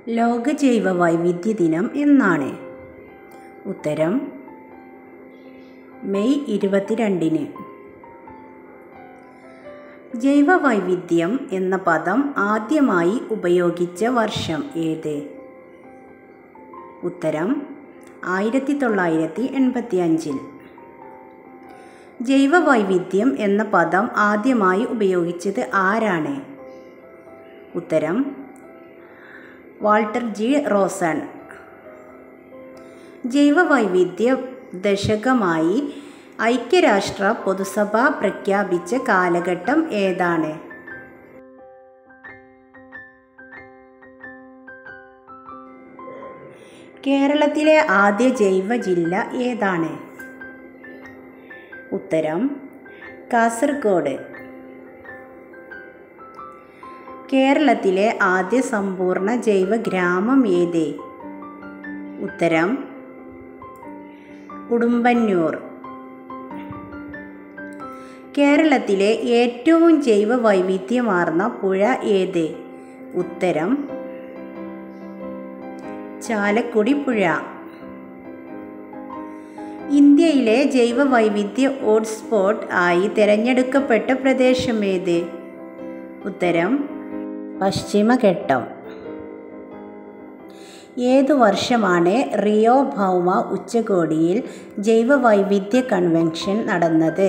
ലോക ജൈവ വൈവിധ്യ ദിനം എന്നാണ്? ഉത്തരം മെയ് 22-ന്. ജൈവ വൈവിധ്യം എന്ന പദം ആദ്യമായി ഉപയോഗിച്ച വർഷം ഏത്? ഉത്തരം 1985. ജൈവ വൈവിധ്യം എന്ന പദം ആദ്യമായി ഉപയോഗിച്ചത് ആരാണ്? ഉത്തരം വാൾട്ടർ ജി റോസൺ. ജൈവ വൈവിധ്യ ദശകമായി ഐക്യരാഷ്ട്ര പൊതുസഭ പ്രഖ്യാപിച്ച കാലഘട്ടം ഏതാണ്? കേരളത്തിലെ ആദ്യ ജൈവ ജില്ല ഏതാണ്? ഉത്തരം കാസർഗോഡ്. കേരളത്തിലെ ആദ്യ സമ്പൂർണ്ണ ജൈവ ഗ്രാമം ഏത്? ഉത്തരം ഉടുമ്പന്നൂർ. കേരളത്തിലെ ഏറ്റവും ജൈവ വൈവിധ്യമാർന്ന പുഴ ഏത്? ഉത്തരം ചാലക്കുടി പുഴ. ഇന്ത്യയിലെ ജൈവ വൈവിധ്യ ഹോട്ട്സ്പോട്ട് ആയി തിരഞ്ഞെടുക്കപ്പെട്ട പ്രദേശം ഏത്? ഉത്തരം പശ്ചിമഘട്ടം. ഏതു വർഷമാണ് റിയോ ഭൗമ ഉച്ചകോടിയിൽ ജൈവ വൈവിധ്യ കൺവെൻഷൻ നടന്നത്?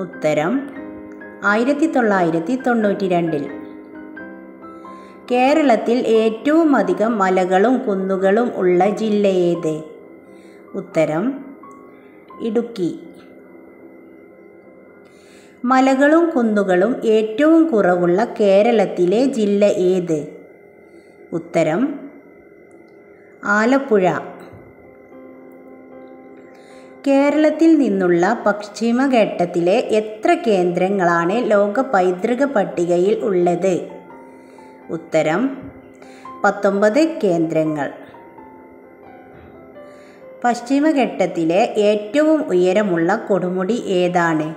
ഉത്തരം 1992. കേരളത്തിൽ ഏറ്റവും അധികം മലകളും കുന്നുകളും ഉള്ള ജില്ല ഏത്? ഉത്തരം ഇടുക്കി. മലകളും കുന്നുകളും ഏറ്റവും കുറവുള്ള കേരളത്തിലെ ജില്ല ഏത്? ഉത്തരം ആലപ്പുഴ. കേരളത്തിൽ നിന്നുള്ള പശ്ചിമഘട്ടത്തിലെ എത്ര കേന്ദ്രങ്ങളാണ് ലോക പൈതൃക പട്ടികയിൽ ഉള്ളത്? ഉത്തരം 19 കേന്ദ്രങ്ങൾ. പശ്ചിമഘട്ടത്തിലെ ഏറ്റവും ഉയരമുള്ള കൊടുമുടി ഏതാണ്?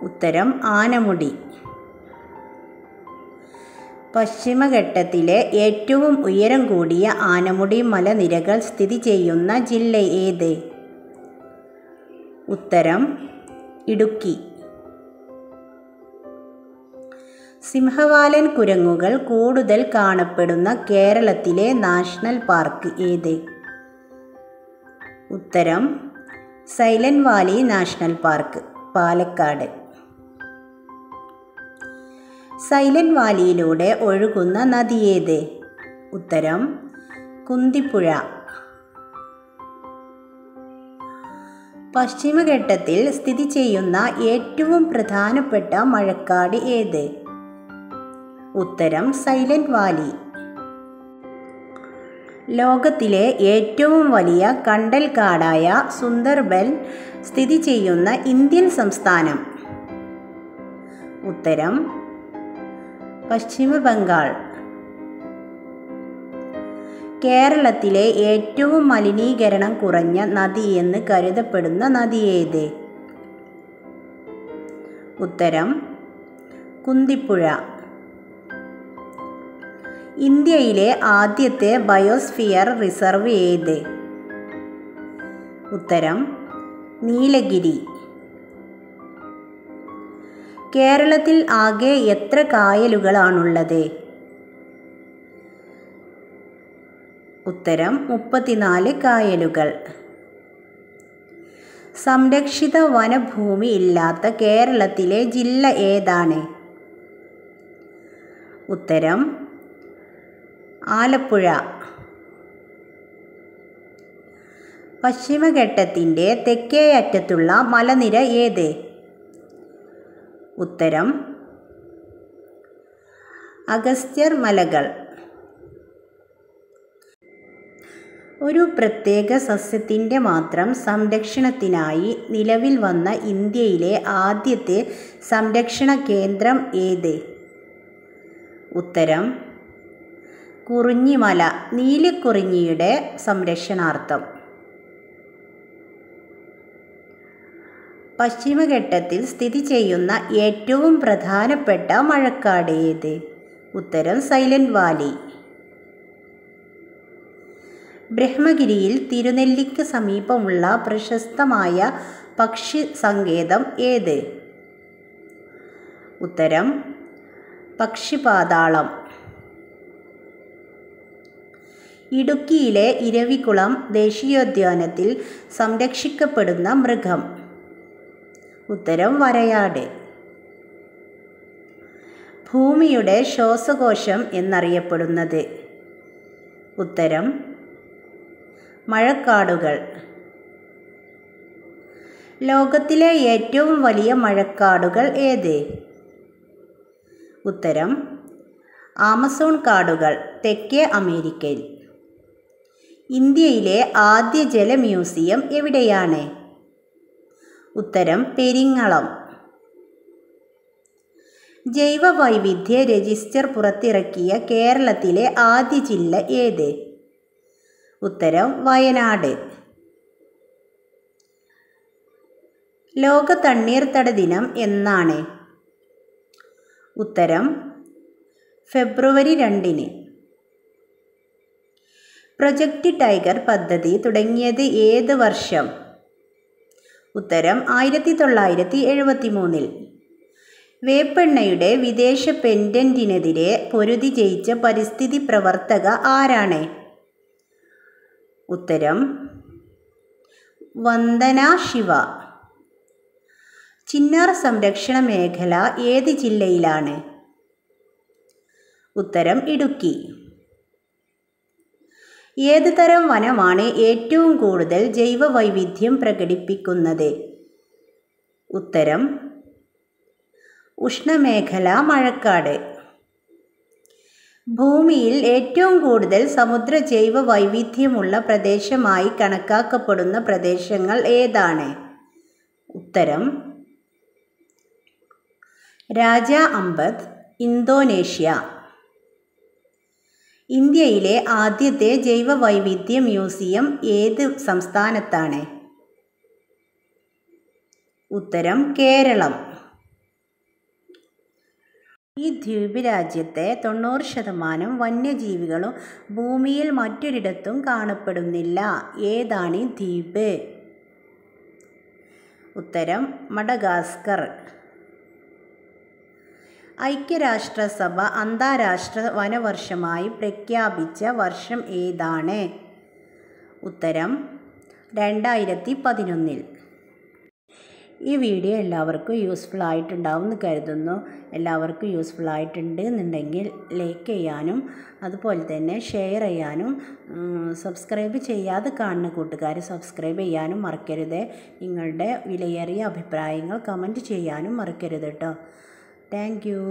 ഉത്തരം ആനമുടി. പശ്ചിമഘട്ടത്തിലെ ഏറ്റവും ഉയരം കൂടിയ ആനമുടി മലനിരകൾ സ്ഥിതി ചെയ്യുന്ന ജില്ല ഏത്? ഉത്തരം ഇടുക്കി. സിംഹവാലൻ കുരങ്ങുകൾ കൂടുതൽ കാണപ്പെടുന്ന കേരളത്തിലെ നാഷണൽ പാർക്ക് ഏത്? ഉത്തരം silent valley national park, Palakkad. Silent വാലിയിലൂടെ ഒഴുകുന്ന നദി ഏത്? ഉത്തരം കുന്തിപ്പുഴ. പശ്ചിമഘട്ടത്തിൽ സ്ഥിതി ചെയ്യുന്ന ഏറ്റവും പ്രധാനപ്പെട്ട മഴക്കാട് ഏത്? ഉത്തരം സൈലന്റ് വാലി. ലോകത്തിലെ ഏറ്റവും വലിയ കണ്ടൽ കാടായ സുന്ദർബൻ സ്ഥിതി ചെയ്യുന്ന ഇന്ത്യൻ സംസ്ഥാനം? ഉത്തരം പശ്ചിമ ബംഗാൾ. കേരളത്തിലെ ഏറ്റവും മലിനീകരണം കുറഞ്ഞ നദി എന്ന് കരുതപ്പെടുന്ന നദി ഏത്? ഉത്തരം കുന്തിപ്പുഴ. ഇന്ത്യയിലെ ആദ്യത്തെ ബയോസ്ഫിയർ റിസർവ് ഏത്? ഉത്തരം നീലഗിരി. കേരളത്തിൽ ആകെ എത്ര കായലുകളാണുള്ളത്? ഉത്തരം 34 കായലുകൾ. സംരക്ഷിത വനഭൂമി ഇല്ലാത്ത കേരളത്തിലെ ജില്ല ഏതാണ്? ഉത്തരം ആലപ്പുഴ. പശ്ചിമഘട്ടത്തിൻ്റെ തെക്കേ അറ്റത്തുള്ള മലനിര ഏത്? ഉത്തരം അഗസ്ത്യർ മലകൾ. ഒരു പ്രത്യേക സസ്യത്തിൻ്റെ മാത്രം സംരക്ഷണത്തിനായി നിലവിൽ വന്ന ഇന്ത്യയിലെ ആദ്യത്തെ സംരക്ഷണ കേന്ദ്രം ഏത്? ഉത്തരം കുറിഞ്ഞിമല, നീലക്കുറിഞ്ഞിയുടെ സംരക്ഷണാർത്ഥം. പശ്ചിമഘട്ടത്തിൽ സ്ഥിതി ചെയ്യുന്ന ഏറ്റവും പ്രധാനപ്പെട്ട മഴക്കാട് ഏത്? ഉത്തരം സൈലന്റ് വാലി. ബ്രഹ്മഗിരിയിൽ തിരുനെല്ലിക്ക് സമീപമുള്ള പ്രശസ്തമായ പക്ഷി സങ്കേതം ഏത്? ഉത്തരം പക്ഷിപാതാളം. ഇടുക്കിയിലെ ഇരവികുളം ദേശീയോദ്യാനത്തിൽ സംരക്ഷിക്കപ്പെടുന്ന മൃഗം? ഉത്തരം വരയാട്. ഭൂമിയുടെ ശ്വാസകോശം എന്നറിയപ്പെടുന്നത്? ഉത്തരം മഴക്കാടുകൾ. ലോകത്തിലെ ഏറ്റവും വലിയ മഴക്കാടുകൾ ഏത്? ഉത്തരം ആമസോൺ കാടുകൾ, തെക്കേ അമേരിക്കയിൽ. ഇന്ത്യയിലെ ആദ്യ ജല മ്യൂസിയം എവിടെയാണ്? ഉത്തരം പെരിങ്ങളം. ജൈവ വൈവിധ്യ രജിസ്റ്റർ പുറത്തിറക്കിയ കേരളത്തിലെ ആദ്യ ജില്ല ഏത്? ഉത്തരം വയനാട്. ലോക തണ്ണീർത്തട ദിനം എന്നാണ്? ഉത്തരം ഫെബ്രുവരി 2. പ്രൊജക്റ്റ് ടൈഗർ പദ്ധതി തുടങ്ങിയത് ഏത് വർഷം? ഉത്തരം 1973. വേപ്പെണ്ണയുടെ വിദേശ പേറ്റന്റിനെതിരെ പൊരുതി ജയിച്ച പരിസ്ഥിതി പ്രവർത്തക ആരാണ്? ഉത്തരം വന്ദന ശിവ. ചിന്നാർ സംരക്ഷണ മേഖല ഏത് ജില്ലയിലാണ്? ഉത്തരം ഇടുക്കി. ഏത് തരം വനമാണ് ഏറ്റവും കൂടുതൽ ജൈവ വൈവിധ്യം പ്രകടിപ്പിക്കുന്നത്? ഉത്തരം ഉഷ്ണമേഖല മഴക്കാട്. ഭൂമിയിൽ ഏറ്റവും കൂടുതൽ സമുദ്ര ജൈവ വൈവിധ്യമുള്ള പ്രദേശമായി കണക്കാക്കപ്പെടുന്ന പ്രദേശങ്ങൾ ഏതാണ്? ഉത്തരം രാജ അമ്പത്, ഇന്തോനേഷ്യ. ഇന്ത്യയിലെ ആദ്യത്തെ ജൈവ വൈവിധ്യ മ്യൂസിയം ഏത് സംസ്ഥാനത്താണ്? ഉത്തരം കേരളം. ഈ ദ്വീപ് രാജ്യത്തെ 90% വന്യജീവികളും ഭൂമിയിൽ മറ്റൊരിടത്തും കാണപ്പെടുന്നില്ല. ഏതാണ് ഈ ദ്വീപ്? ഉത്തരം മഡഗാസ്കർ. ഐക്യരാഷ്ട്രസഭ അന്താരാഷ്ട്ര വനവർഷമായി പ്രഖ്യാപിച്ച വർഷം ഏതാണ്? ഉത്തരം 2011. ഈ വീഡിയോ എല്ലാവർക്കും യൂസ്ഫുൾ ആയിട്ടുണ്ടാവും എന്ന് കരുതുന്നു. എല്ലാവർക്കും യൂസ്ഫുൾ ആയിട്ടുണ്ട് എന്നുണ്ടെങ്കിൽ ലൈക്ക് ചെയ്യാനും അതുപോലെ തന്നെ ഷെയർ ചെയ്യാനും സബ്സ്ക്രൈബ് ചെയ്യാതെ കാണുന്ന കൂട്ടുകാർ സബ്സ്ക്രൈബ് ചെയ്യാനും മറക്കരുത്. നിങ്ങളുടെ വിലയേറിയ അഭിപ്രായങ്ങൾ കമൻറ്റ് ചെയ്യാനും മറക്കരുത് കേട്ടോ. Thank you.